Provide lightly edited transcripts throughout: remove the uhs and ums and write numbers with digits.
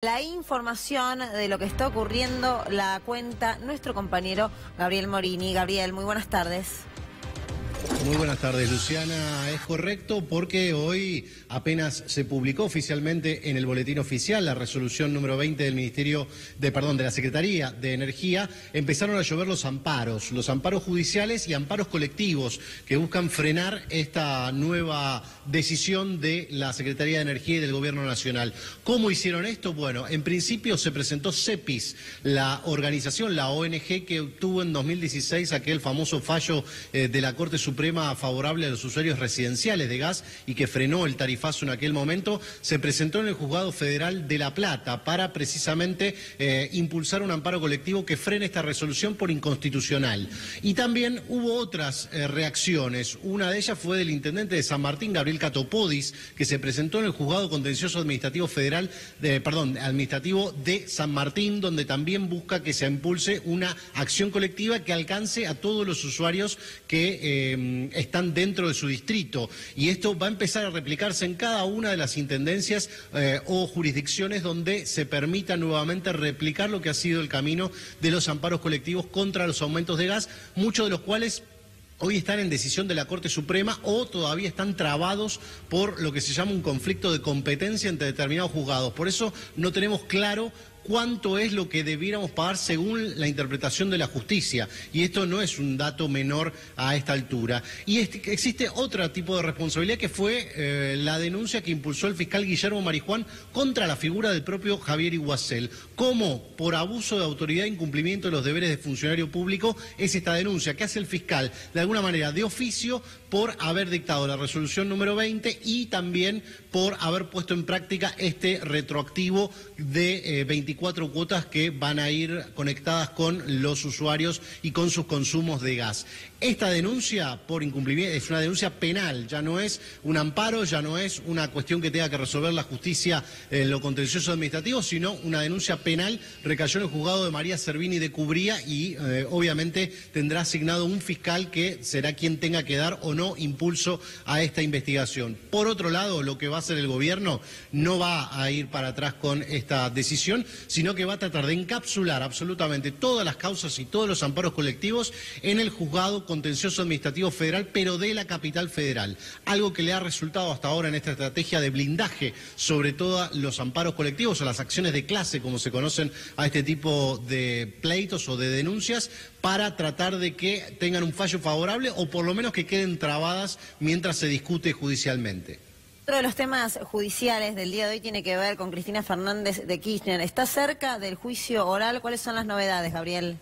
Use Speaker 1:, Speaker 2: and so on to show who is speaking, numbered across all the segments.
Speaker 1: La información de lo que está ocurriendo la cuenta nuestro compañero Gabriel Morini. Gabriel, muy buenas tardes.
Speaker 2: Muy buenas tardes, Luciana. Es correcto porque hoy apenas se publicó oficialmente en el boletín oficial la resolución número 20 del de la Secretaría de Energía. Empezaron a llover los amparos judiciales y amparos colectivos que buscan frenar esta nueva decisión de la Secretaría de Energía y del Gobierno Nacional. ¿Cómo hicieron esto? Bueno, en principio se presentó CEPIS, la organización, la ONG que obtuvo en 2016 aquel famoso fallo de la Corte Suprema favorable a los usuarios residenciales de gas y que frenó el tarifazo en aquel momento. Se presentó en el Juzgado Federal de La Plata para precisamente impulsar un amparo colectivo que frene esta resolución por inconstitucional. Y también hubo otras reacciones. Una de ellas fue del intendente de San Martín, Gabriel Catopodis, que se presentó en el Juzgado Contencioso Administrativo Administrativo de San Martín, donde también busca que se impulse una acción colectiva que alcance a todos los usuarios que están dentro de su distrito, y esto va a empezar a replicarse en cada una de las intendencias o jurisdicciones donde se permita nuevamente replicar lo que ha sido el camino de los amparos colectivos contra los aumentos de gas, muchos de los cuales hoy están en decisión de la Corte Suprema o todavía están trabados por lo que se llama un conflicto de competencia entre determinados juzgados. Por eso no tenemos claro cuánto es lo que debiéramos pagar según la interpretación de la justicia. Y esto no es un dato menor a esta altura. Y existe otro tipo de responsabilidad que fue la denuncia que impulsó el fiscal Guillermo Marijuán contra la figura del propio Javier Iguacel. ¿Cómo? Por abuso de autoridad e incumplimiento de los deberes de funcionario público es esta denuncia que hace el fiscal de alguna manera de oficio por haber dictado la resolución número 20 y también por haber puesto en práctica este retroactivo de 24 cuotas que van a ir conectadas con los usuarios y con sus consumos de gas. Esta denuncia por incumplimiento es una denuncia penal, ya no es un amparo, ya no es una cuestión que tenga que resolver la justicia en lo contencioso administrativo, sino una denuncia penal. Recayó en el juzgado de María Servini de Cubría y obviamente tendrá asignado un fiscal que será quien tenga que dar o no impulso a esta investigación. Por otro lado, lo que va a hacer el gobierno no va a ir para atrás con esta decisión, sino que va a tratar de encapsular absolutamente todas las causas y todos los amparos colectivos en el juzgado contencioso administrativo federal, pero de la capital federal. Algo que le ha resultado hasta ahora en esta estrategia de blindaje sobre todos los amparos colectivos o las acciones de clase, como se conocen a este tipo de pleitos o de denuncias, para tratar de que tengan un fallo favorable o por lo menos que queden trabadas mientras se discute judicialmente.
Speaker 1: Otro de los temas judiciales del día de hoy tiene que ver con Cristina Fernández de Kirchner. ¿Está cerca del juicio oral? ¿Cuáles son las novedades, Gabriel?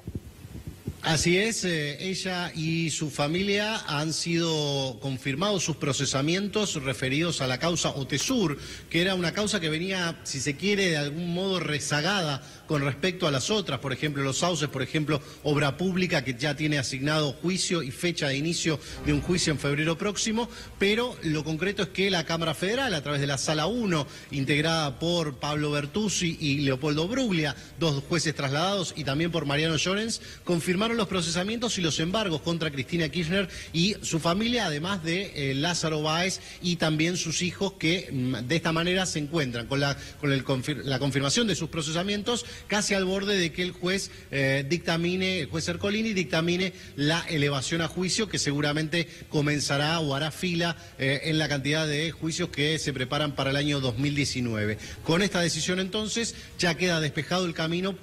Speaker 2: Así es, ella y su familia han sido confirmados sus procesamientos referidos a la causa Otesur, que era una causa que venía, si se quiere, de algún modo rezagada con respecto a las otras, por ejemplo, los sauces, por ejemplo, obra pública que ya tiene asignado juicio y fecha de inicio de un juicio en febrero próximo, pero lo concreto es que la Cámara Federal, a través de la Sala 1, integrada por Pablo Bertuzzi y Leopoldo Bruglia, dos jueces trasladados, y también por Mariano Llorens, confirmaron los procesamientos y los embargos contra Cristina Kirchner y su familia, además de Lázaro Báez y también sus hijos, que de esta manera se encuentran con la confirmación de sus procesamientos casi al borde de que el juez el juez Ercolini dictamine la elevación a juicio, que seguramente comenzará o hará fila en la cantidad de juicios que se preparan para el año 2019. Con esta decisión entonces ya queda despejado el camino.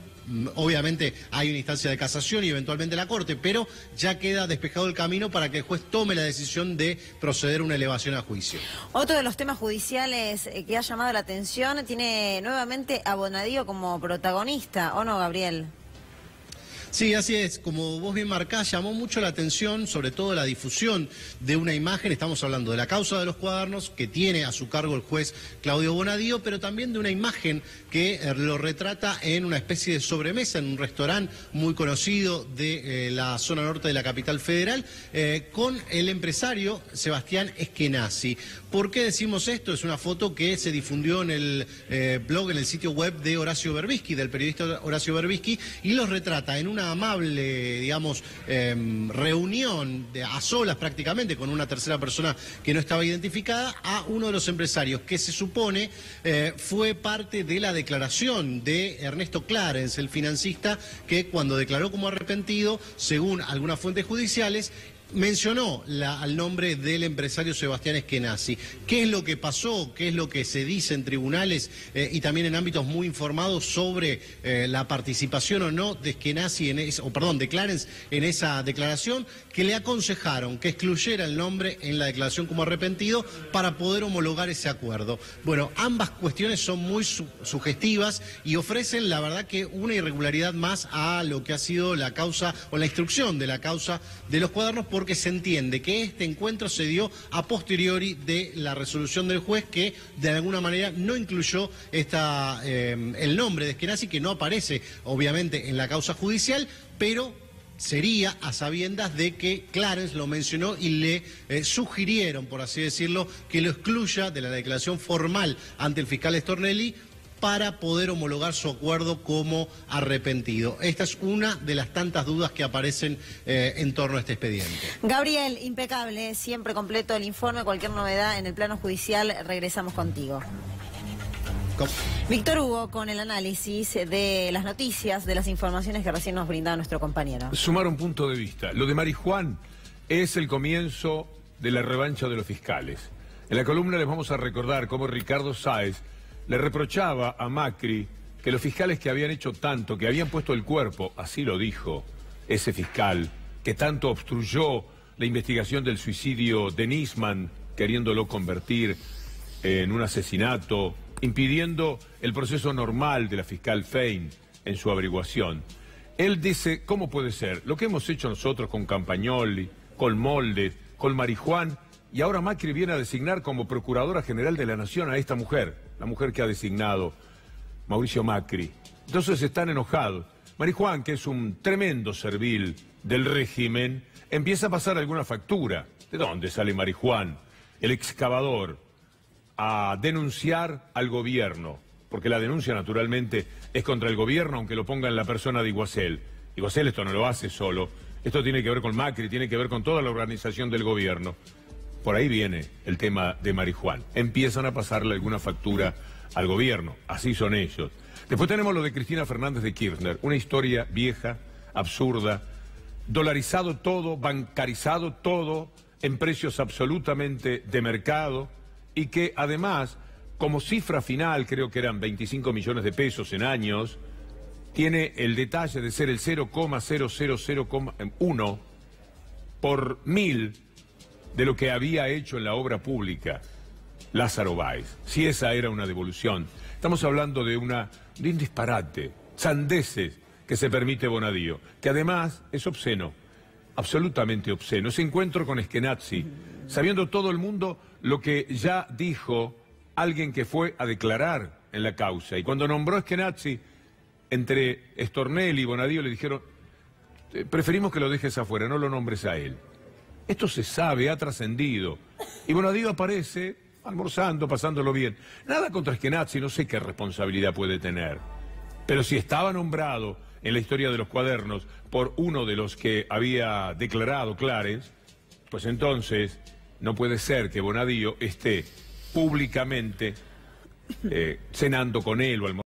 Speaker 2: Obviamente hay una instancia de casación y eventualmente la Corte, pero ya queda despejado el camino para que el juez tome la decisión de proceder a una elevación a juicio.
Speaker 1: Otro de los temas judiciales que ha llamado la atención tiene nuevamente a Bonadío como protagonista, ¿o no, Gabriel?
Speaker 2: Sí, así es. Como vos bien marcás, llamó mucho la atención, sobre todo la difusión de una imagen. Estamos hablando de la causa de los cuadernos, que tiene a su cargo el juez Claudio Bonadío, pero también de una imagen que lo retrata en una especie de sobremesa, en un restaurante muy conocido de la zona norte de la capital federal, con el empresario Sebastián Eskenazi. ¿Por qué decimos esto? Es una foto que se difundió en el blog, en el sitio web de Horacio Berbisky, del periodista Horacio Berbisky, y los retrata en una una amable, digamos, reunión a solas prácticamente con una tercera persona que no estaba identificada a uno de los empresarios que se supone fue parte de la declaración de Ernesto Clarence, el financista, que cuando declaró como arrepentido, según algunas fuentes judiciales, mencionó al nombre del empresario Sebastián Eskenazi. ¿Qué es lo que pasó? ¿Qué es lo que se dice en tribunales y también en ámbitos muy informados sobre la participación o no de Eskenazi de Clarence en esa declaración? Que le aconsejaron que excluyera el nombre en la declaración como arrepentido para poder homologar ese acuerdo. Bueno, ambas cuestiones son muy sugestivas y ofrecen, la verdad, que una irregularidad más a lo que ha sido la causa o la instrucción de la causa de los cuadernos, porque se entiende que este encuentro se dio a posteriori de la resolución del juez que de alguna manera no incluyó el nombre de Eskenazi, que no aparece obviamente en la causa judicial, pero sería a sabiendas de que Clarence lo mencionó y le sugirieron, por así decirlo, que lo excluya de la declaración formal ante el fiscal Stornelli para poder homologar su acuerdo como arrepentido. Esta es una de las tantas dudas que aparecen en torno a este expediente.
Speaker 1: Gabriel, impecable, siempre completo el informe, cualquier novedad en el plano judicial, regresamos contigo. Víctor Hugo, con el análisis de las noticias, de las informaciones que recién nos brindaba nuestro compañero.
Speaker 3: Sumar un punto de vista. Lo de Marijuán es el comienzo de la revancha de los fiscales. En la columna les vamos a recordar cómo Ricardo Sáez le reprochaba a Macri que los fiscales que habían hecho tanto, que habían puesto el cuerpo, así lo dijo ese fiscal, que tanto obstruyó la investigación del suicidio de Nisman, queriéndolo convertir en un asesinato, impidiendo el proceso normal de la fiscal Fein en su averiguación. Él dice, ¿cómo puede ser? Lo que hemos hecho nosotros con Campagnoli, con Moldes, con Marijuán, y ahora Macri viene a designar como Procuradora General de la Nación a esta mujer, la mujer que ha designado Mauricio Macri. Entonces están enojados. Marijuán, que es un tremendo servil del régimen, empieza a pasar alguna factura. ¿De dónde sale Marijuán, el excavador, a denunciar al gobierno? Porque la denuncia naturalmente es contra el gobierno, aunque lo ponga en la persona de Iguacel. Iguacel esto no lo hace solo, esto tiene que ver con Macri, tiene que ver con toda la organización del gobierno. Por ahí viene el tema de Marijuán. Empiezan a pasarle alguna factura al gobierno, así son ellos. Después tenemos lo de Cristina Fernández de Kirchner, una historia vieja, absurda, dolarizado todo, bancarizado todo, en precios absolutamente de mercado, y que además, como cifra final, creo que eran 25 millones de pesos en años, tiene el detalle de ser el 0,000,1 por 1000 de lo que había hecho en la obra pública Lázaro Báez. Si esa era una devolución. Estamos hablando de un disparate, sandeces que se permite Bonadío, que además es obsceno, absolutamente obsceno. Ese encuentro con Eskenazi, sabiendo todo el mundo lo que ya dijo alguien que fue a declarar en la causa. Y cuando nombró a Eskenazi, entre Stornelli y Bonadío le dijeron, preferimos que lo dejes afuera, no lo nombres a él. Esto se sabe, ha trascendido. Y Bonadío aparece almorzando, pasándolo bien. Nada contra Eskenazi, no sé qué responsabilidad puede tener. Pero si estaba nombrado en la historia de los cuadernos por uno de los que había declarado Clarence, pues entonces no puede ser que Bonadío esté públicamente cenando con él o almorzando.